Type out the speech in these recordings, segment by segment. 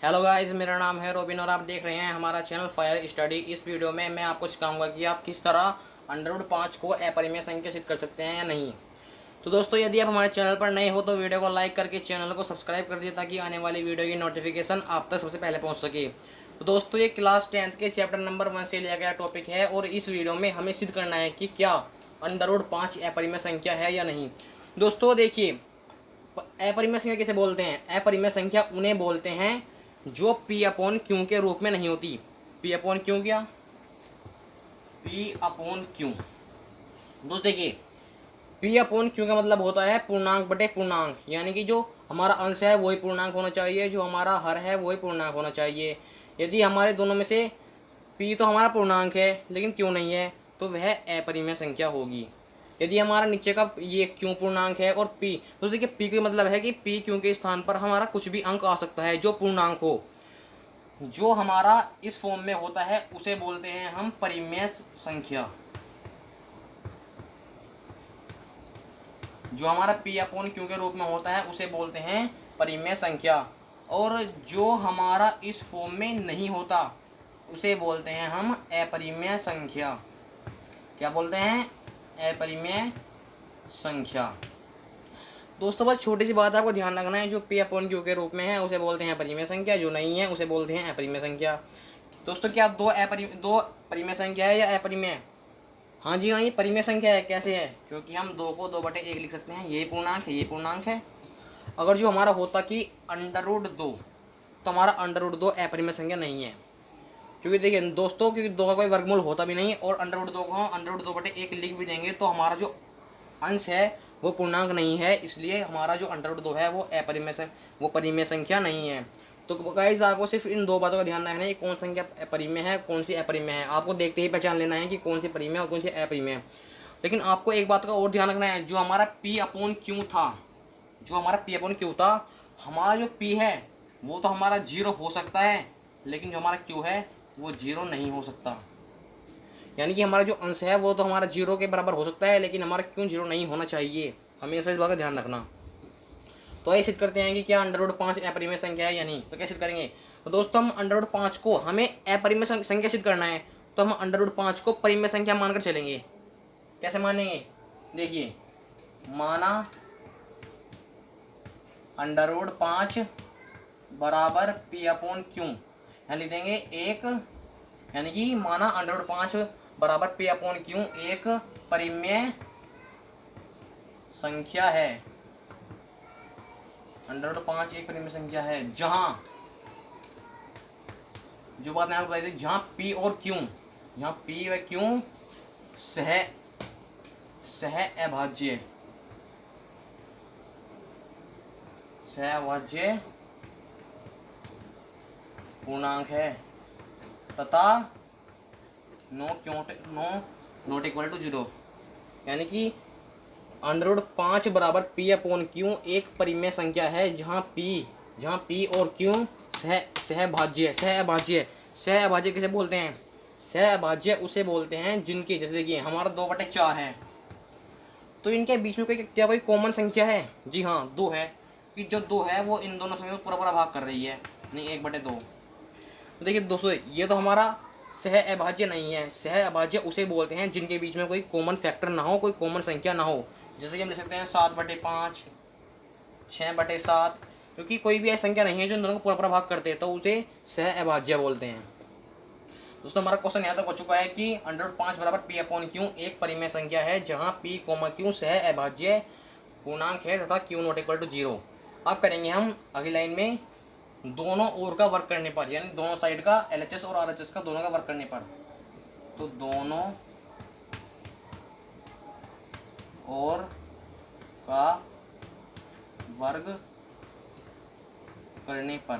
Hello guys, मेरा नाम है रोबिन और आप देख रहे हैं हमारा चैनल फायर स्टडी। इस वीडियो में मैं आपको सिखाऊंगा कि आप किस तरह √5 को अपरिमेय संख्या सिद्ध कर सकते हैं या नहीं। तो दोस्तों, यदि आप हमारे चैनल पर नए हो तो वीडियो को लाइक करके चैनल को सब्सक्राइब कर दिए ताकि आने वाली वीडियो की नोटिफिकेशन आप तक सबसे पहले पहुँच सके। तो दोस्तों, ये क्लास 10th के चैप्टर नंबर 1 से लिया गया टॉपिक है और इस वीडियो में हमें सिद्ध करना है कि क्या √5 अपरिमेय संख्या है या नहीं। दोस्तों देखिए, अपरिमेय संख्या किसे बोलते हैं? अपरिमेय संख्या उन्हें बोलते हैं जो P/Q के रूप में नहीं होती। P/Q क्या? P/Q। दोस्त देखिए, P/Q का मतलब होता है पूर्णांक बटे पूर्णांक, यानी कि जो हमारा अंश है वही पूर्णांक होना चाहिए, जो हमारा हर है वही पूर्णांक होना चाहिए। यदि हमारे दोनों में से P तो हमारा पूर्णांक है लेकिन Q नहीं है तो वह अपरिमेय संख्या होगी। यदि हमारा नीचे का ये Q पूर्णांक है और P, तो देखिए P का मतलब है कि P Q के स्थान पर हमारा कुछ भी अंक आ सकता है जो पूर्णांक हो। जो हमारा इस फॉर्म में होता है उसे बोलते हैं हम परिमेय संख्या। जो हमारा P/Q के रूप में होता है उसे बोलते हैं परिमेय संख्या, और जो हमारा इस फॉर्म में नहीं होता उसे बोलते हैं हम अपरिमेय संख्या। क्या बोलते हैं? अपरिमेय संख्या। दोस्तों बस छोटी सी बात आपको ध्यान रखना है, जो P/Q के रूप में है उसे बोलते हैं परिमेय संख्या, जो नहीं है उसे बोलते हैं अपरिमेय संख्या। दोस्तों, क्या दो परिमेय संख्या है या अपरिमेय? हाँ जी हाँ, ये परिमेय संख्या है। कैसे है? क्योंकि हम 2 को 2/1 लिख सकते हैं, ये पूर्णांक है, ये पूर्णांक है। अगर जो हमारा होता कि √2, तो हमारा √2 अपरिमेय संख्या नहीं है। क्योंकि देखिए दोस्तों, क्योंकि 2 का कोई वर्गमूल होता भी नहीं, और √2 को हम √2/1 लिख भी देंगे तो हमारा जो अंश है वो पूर्णांक नहीं है, इसलिए हमारा जो √2 है वो परिमेय संख्या नहीं है। तो गाइस, आपको सिर्फ इन दो बातों का ध्यान रखना है, कौन संख्या परिमेय है, कौन सी अपरिमेय है। आपको देखते ही पहचान लेना है कि कौन सी परिमेय और कौन सी अपरिमेय है। लेकिन आपको एक बात का और ध्यान रखना है, जो हमारा P/Q था, हमारा जो P है वो तो हमारा 0 हो सकता है, लेकिन जो हमारा Q है वो 0 नहीं हो सकता। यानी कि हमारा जो अंश है वो तो हमारा 0 के बराबर हो सकता है, लेकिन हमारा Q 0 नहीं होना चाहिए। हमेशा इस बात का ध्यान रखना। तो ये सिद्ध करते हैं कि क्या √5 अपरिमेय संख्या है या नहीं। तो कैसे सिद्ध करेंगे? तो दोस्तों, हम √5 को हमें अपरिमेय संख्या सिद्ध करना है, तो हम √5 को परिमेय संख्या मानकर चलेंगे। कैसे मानेंगे? देखिए, माना √5 बराबर P/Q, यहाँ लिख देंगे एक, यानी कि माना √5 बराबर P/Q एक परिमेय संख्या है। √5 एक परिमेय संख्या है जहां, जो बात मैं आपको बताई थी, जहां P और Q, यहाँ P व Q सह अभाज्य पूर्णांक है तथा नॉट इक्वल टू 0, यानी कि √5 बराबर P/Q एक परिमेय संख्या है जहाँ P और Q सहअभाज्य किसे बोलते हैं? सहअभाज्य उसे बोलते हैं जिनकी, जैसे देखिए हमारा 2/4 है, तो इनके बीच में कोई कॉमन संख्या है? जी हाँ, 2 है, कि जो 2 है वो इन दोनों संख्या में पूरा भाग कर रही है, नहीं 1/2। तो देखिए दोस्तों, ये तो हमारा सहअभाज्य नहीं है। सहअभाज्य उसे बोलते हैं जिनके बीच में कोई कॉमन फैक्टर ना हो, कोई कॉमन संख्या ना हो। जैसे कि हम लिख सकते हैं 7/5, 6/7, क्योंकि कोई भी ऐसी संख्या नहीं है जो इन दोनों को पूरा भाग करते हैं, तो उसे सहअभाज्य बोलते हैं। दोस्तों, हमारा क्वेश्चन यहाँ तक हो चुका है कि √5 बराबर P/Q एक परिमेय संख्या है जहाँ P, Q सहअभाज्य पूर्णांक है तथा Q नॉट इक्वल टू 0। अब करेंगे हम अगली लाइन में दोनों ओर का वर्क करने पर, यानी दोनों साइड का LHS और RHS का दोनों का वर्क करने पर। तो दोनों ओर का वर्ग करने पर,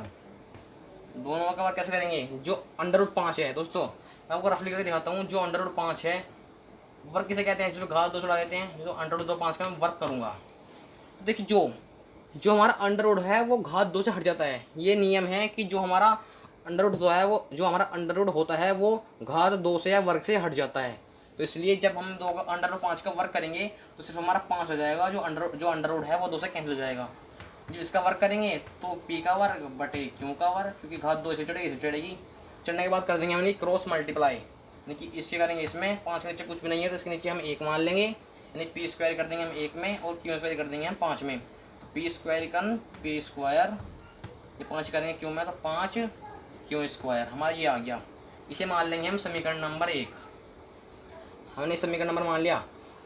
दोनों ओर का वर्ग कैसे करेंगे? जो √5 है दोस्तों, मैं आपको रफली करके दिखाता हूँ। जो √5 है वर्ग किसे कहते हैं? चलो घात 2 चढ़ा देते हैं। जो √5 का मैं वर्क करूँगा, तो देखिए जो हमारा अंडर है वो घात 2 से हट जाता है। ये नियम है कि जो हमारा अंडर है वो, जो हमारा अंडर होता है वो घात 2 से या वर्ग से हट जाता है। तो इसलिए जब हम 2 का √5 का वर्ग करेंगे तो सिर्फ हमारा 5 हो जाएगा, जो अंडर है वो 2 से कैंसिल हो जाएगा। जब इसका वर्ग करेंगे तो p का वर्ग बटे q का वर्ग, क्योंकि घात 2 से चढ़ेगी। चढ़ने के बाद कर देंगे हम क्रॉस मल्टीप्लाई, यानी कि इससे करेंगे इसमें 5 के नीचे कुछ भी नहीं है तो इसके नीचे हम 1 मान लेंगे, यानी पी स्क्वायर कर देंगे हम 1 में और क्यू स्क्वायर कर देंगे हम 5 में। तो पी स्क्वायर कन पी स्क्वायर, ये 5 करेंगे क्यू में तो 5 क्यू स्क्वायर हमारा ये आ गया। इसे मान लेंगे हम समीकरण नंबर 1। हमने समीकरण नंबर मान लिया।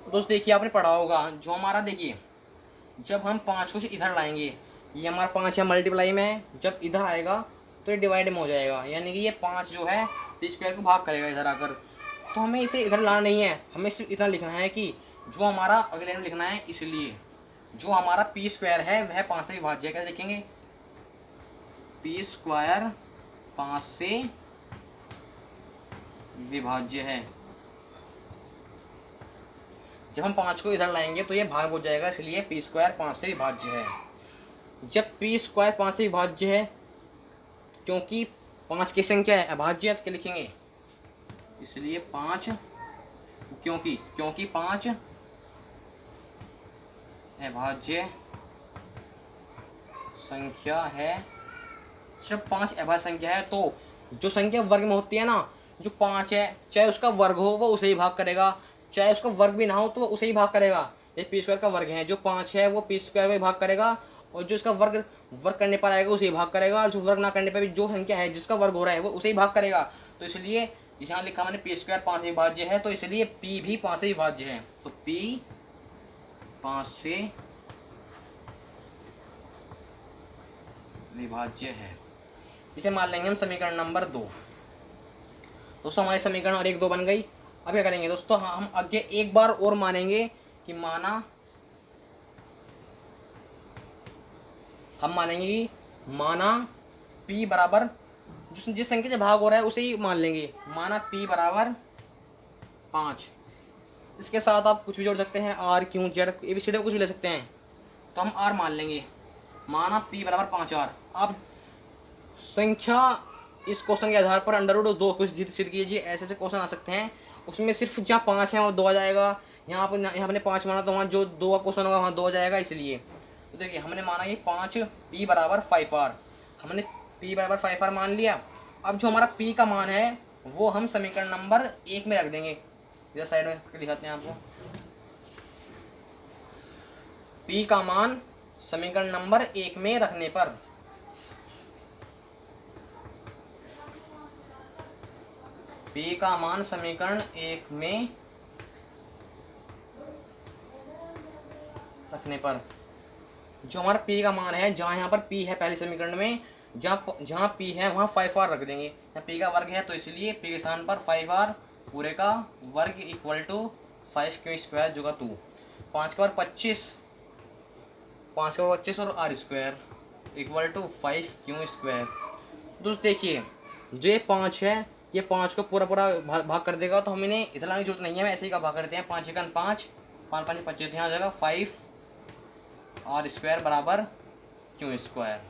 तो दोस्त देखिए आपने पढ़ा होगा जो हमारा, देखिए जब हम 5 को इधर लाएंगे, ये हमारा 5 है मल्टीप्लाई में है, जब इधर आएगा तो ये डिवाइड में हो जाएगा, यानी कि ये 5 जो है पी स्क्वायर को भाग करेगा इधर आकर। तो हमें इसे इधर लाना नहीं है, हमें सिर्फ इतना लिखना है कि जो हमारा अगले में लिखना है, इसलिए जो हमारा पी स्क्वायर है वह 5 से विभाज्य है। कैसे लिखेंगे? पी स्क्वायर 5 से विभाज्य है। जब हम 5 को इधर लाएंगे तो ये भाग हो जाएगा, इसलिए पी स्क्वायर 5 से विभाज्य है। जब पी स्क्वायर 5 से विभाज्य है, क्योंकि 5 की संख्या है अभाज्य, तो क्या लिखेंगे? इसलिए 5, क्योंकि 5 अभाज्य संख्या है। जब 5 अभाज्य संख्या है तो जो संख्या वर्ग में होती है ना, जो 5 है, चाहे उसका वर्ग हो वो उसे ही भाग करेगा, चाहे उसका वर्ग भी ना हो तो वो उसे ही भाग करेगा। ये पी स्क्वायर का वर्ग है, जो 5 है वो पी स्क्वायर को ही भाग करेगा, और जो इसका वर्ग करने पर आएगा उसे ही भाग करेगा, और जो वर्ग ना करने पर भी जो संख्या है जिसका वर्ग हो रहा है वो उसे ही भाग करेगा। तो इसलिए यहाँ लिखा मैंने पी स्क्वायर 5 से विभाज्य है, तो इसलिए पी भी 5 से विभाज्य है। तो पी 5 से विभाज्य है। इसे मान लेंगे हम समीकरण नंबर 2। दोस्तों हमारे समीकरण और 1 2 बन गई। अब क्या करेंगे दोस्तों, हम आगे एक बार और मानेंगे कि माना p बराबर जिस संख्या से भाग हो रहा है उसे ही मान लेंगे। माना p बराबर 5। इसके साथ आप कुछ भी जोड़ सकते हैं, r q z ABCD कुछ भी ले सकते हैं, तो हम r मान लेंगे। माना p बराबर 5r। आप संख्या इस क्वेश्चन के आधार पर √2 कुछ सिद्ध कीजिए। ऐसे क्वेश्चन आ सकते हैं, उसमें सिर्फ जहाँ 5 है वहाँ 2 आ जाएगा, यहाँ हमने 5 माना तो वहाँ जो 2 का क्वेश्चन होगा वहाँ 2 आ जाएगा। इसलिए तो देखिए हमने माना ये 5 p बराबर 5r, हमने p बराबर 5r मान लिया। अब जो हमारा p का मान है वो हम समीकरण नंबर 1 में रख देंगे। इधर साइड में दिखाते हैं आपको। p का मान समीकरण नंबर 1 में रखने पर p का मान समीकरण 1 में रखने पर जो हमारा p का मान है, जहाँ यहाँ पर p है पहले समीकरण में, जहाँ p है वहाँ 5r रख देंगे। यहाँ p का वर्ग है तो इसलिए p के स्थान पर 5r पूरे का वर्ग इक्वल टू 5 क्यू स्क्वायर जो का 2। 5 का वर्ग 25, 5 का वर्ग 25 और r square equal to 5 Q square. दोस्तों देखिए जो ये 5 है, ये 5 को पूरा भाग कर देगा, तो हमें इतना लाने की जरूरत नहीं है, हम ऐसे ही का भाग करते हैं। 5 एकन 5, 5 5 25, यहाँ हो जाएगा 5 r स्क्वायर बराबर क्यू स्क्वायर।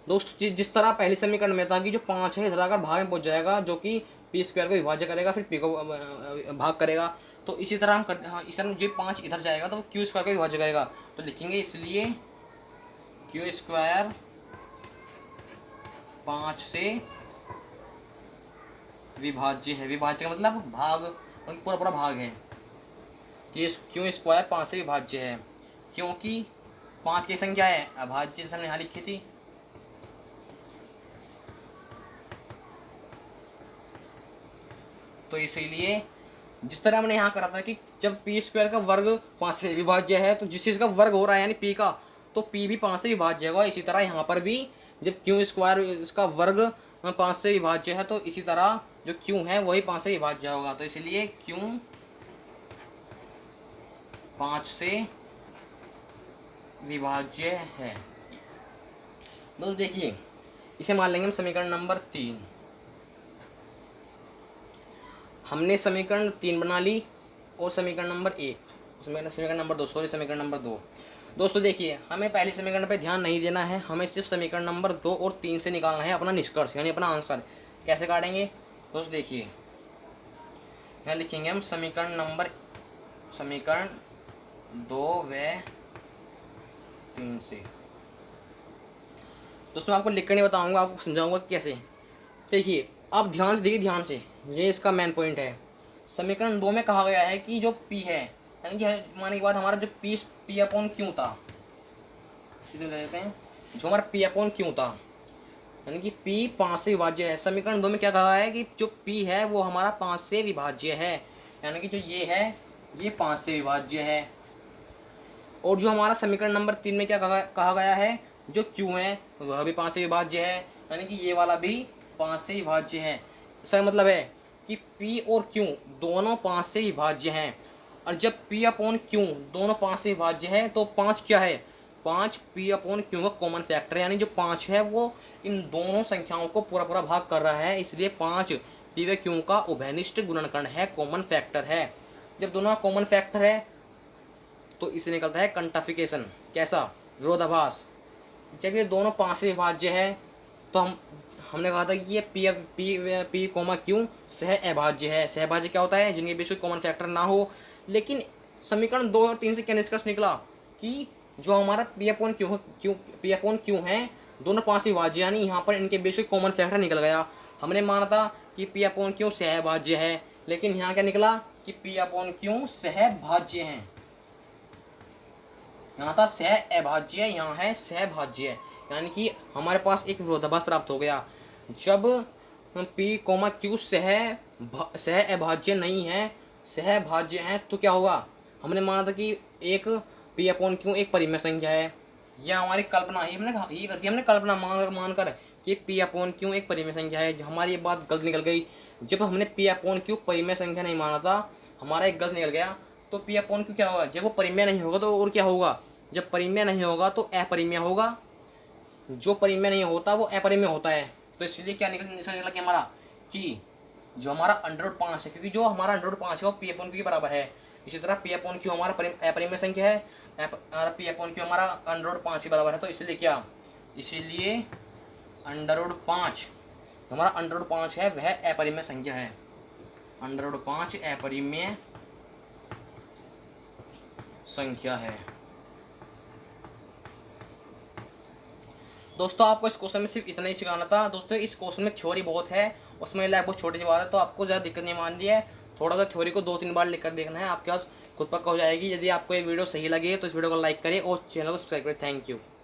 दोस्तों जिस तरह पहले समीकरण में था कि जो 5 है इधर आकर भाग में पहुंच जाएगा, जो कि पी स्क्वायर को विभाज्य करेगा फिर पी को भाग करेगा, तो इसी तरह हम इस तरह जो 5 इधर जाएगा तो क्यू स्क्वायर को विभाज्य करेगा, तो लिखेंगे इसलिए क्यू स्क्वायर 5 से विभाज्य है। विभाज्य का मतलब भाग, पूरा भाग है। क्यू स्क्वायर 5 से विभाज्य है क्योंकि 5 की संख्या है अभाज्य, जैसे हमने यहाँ लिखी थी। तो इसीलिए जिस तरह हमने यहाँ करा था कि जब पी स्क्वायर का वर्ग 5 से विभाज्य है तो जिस चीज़ का वर्ग हो रहा है यानी पी का, तो पी भी 5 से विभाज्य होगा। इसी तरह यहाँ पर भी जब क्यू स्क्वायर इसका वर्ग 5 से विभाज्य है तो इसी तरह जो क्यू है वही 5 से विभाज्य होगा। तो इसलिए क्यू 5 से विभाज्य है। दोस्तों देखिए इसे मान लेंगे हम समीकरण नंबर 3। हमने समीकरण 3 बना ली और समीकरण नंबर 1, समीकरण नंबर 2 समीकरण नंबर 2। दोस्तों देखिए हमें पहले समीकरण पे ध्यान नहीं देना है, हमें सिर्फ समीकरण नंबर 2 और 3 से निकालना है अपना निष्कर्ष यानी अपना आंसर। कैसे काटेंगे दोस्तों देखिए, यहाँ लिखेंगे हम समीकरण 2 व 3 से। दोस्तों मैं आपको लिख कर नहीं बताऊंगा, आपको समझाऊंगा कैसे। देखिए आप ध्यान से देखिए, ध्यान से, ये इसका मेन पॉइंट है। समीकरण 2 में कहा गया है कि जो P है, यानी कि मानने के बाद हमारा जो P अपॉन क्यू था, इसी ले लेते हैं, जो हमारा P अपॉन क्यू था, यानी कि P 5 से विभाज्य है। समीकरण 2 में क्या कहा है कि जो P है वो हमारा 5 से विभाज्य है, यानी कि जो ये है ये 5 से विभाज्य है। और जो हमारा समीकरण नंबर 3 में क्या कहा गया है, जो Q है वह भी 5 से विभाज्य है, यानी कि ये वाला भी 5 से विभाज्य है। इसका मतलब है कि P और Q दोनों 5 से विभाज्य हैं। और जब P अपॉन Q दोनों 5 से विभाज्य है तो 5 क्या है, 5 P अपॉन Q का कॉमन फैक्टर है, यानी जो 5 है वो इन दोनों संख्याओं को पूरा पूरा भाग कर रहा है, इसलिए 5 P व Q का उभयनिष्ठ गुणनखंड है, कॉमन फैक्टर है। जब दोनों का कॉमन फैक्टर है तो इससे निकलता है कंटाफिकेशन। कैसा, विरोधाभास। जब ये दोनों 5 से विभाज्य है तो हमने कहा था कि ये P, Q सह अभाज्य है। सहभाज्य क्या होता है, जिनके बीच कोई कॉमन फैक्टर ना हो। लेकिन समीकरण 2 और 3 से क्या निष्कर्ष निकला कि जो हमारा P अपॉन Q है दोनों 5 से विभाज्य, यानी यहाँ पर इनके बीच कोई कॉमन फैक्टर निकल गया। हमने माना था कि P अपॉन Q सहभाज्य है, लेकिन यहाँ क्या निकला कि P अपॉन Q सहभाज्य है। यहाँ था सह अभाज्य, यहाँ है सहभाज्य, यानी कि हमारे पास एक विरोधाभास प्राप्त हो गया। जब P, Q सह अभाज्य नहीं है, सहभाज्य है, तो क्या होगा, हमने माना था कि एक P अपॉन Q एक परिमेय संख्या है। यह हमारी कल्पना ही ये कर दी हमने, कल्पना मानकर कि P अपॉन Q एक परिमेय संख्या है। हमारी ये बात गलत निकल गई। जब हमने P अपॉन Q परिमेय संख्या नहीं माना था, हमारा एक गलत निकल गया। तो P अपॉन Q क्या होगा, जब वो परिमेय नहीं होगा तो और क्या होगा, जब परिमेय नहीं होगा तो अपरिमेय होगा, जो परिमेय नहीं होता वो अपरिमेय होता है। तो इसलिए क्या निकला कि हमारा कि जो हमारा √5 है, क्योंकि जो हमारा √5 है वो P अपॉन Q के बराबर है। इसी तरह P अपॉन Q हमारा अपरिमेय संख्या है, P अपॉन Q हमारा √5 के बराबर है। तो इसलिए क्या, इसीलिए √5 हमारा √5 है वह अपरिमेय संख्या है। √5 अपरिमेय संख्या है। दोस्तों आपको इस क्वेश्चन में सिर्फ इतना ही सिखाना था। दोस्तों इस क्वेश्चन में थ्योरी बहुत है, उसमें लाइक बहुत छोटी सी बात है, तो आपको ज़्यादा दिक्कत नहीं मान ली है। थोड़ा सा थ्योरी को 2-3 बार लिख कर देखना है, आपके पास खुद पक्का हो जाएगी। यदि आपको ये वीडियो सही लगे तो इस वीडियो को लाइक करें और चैनल को सब्सक्राइब करें। Thank you.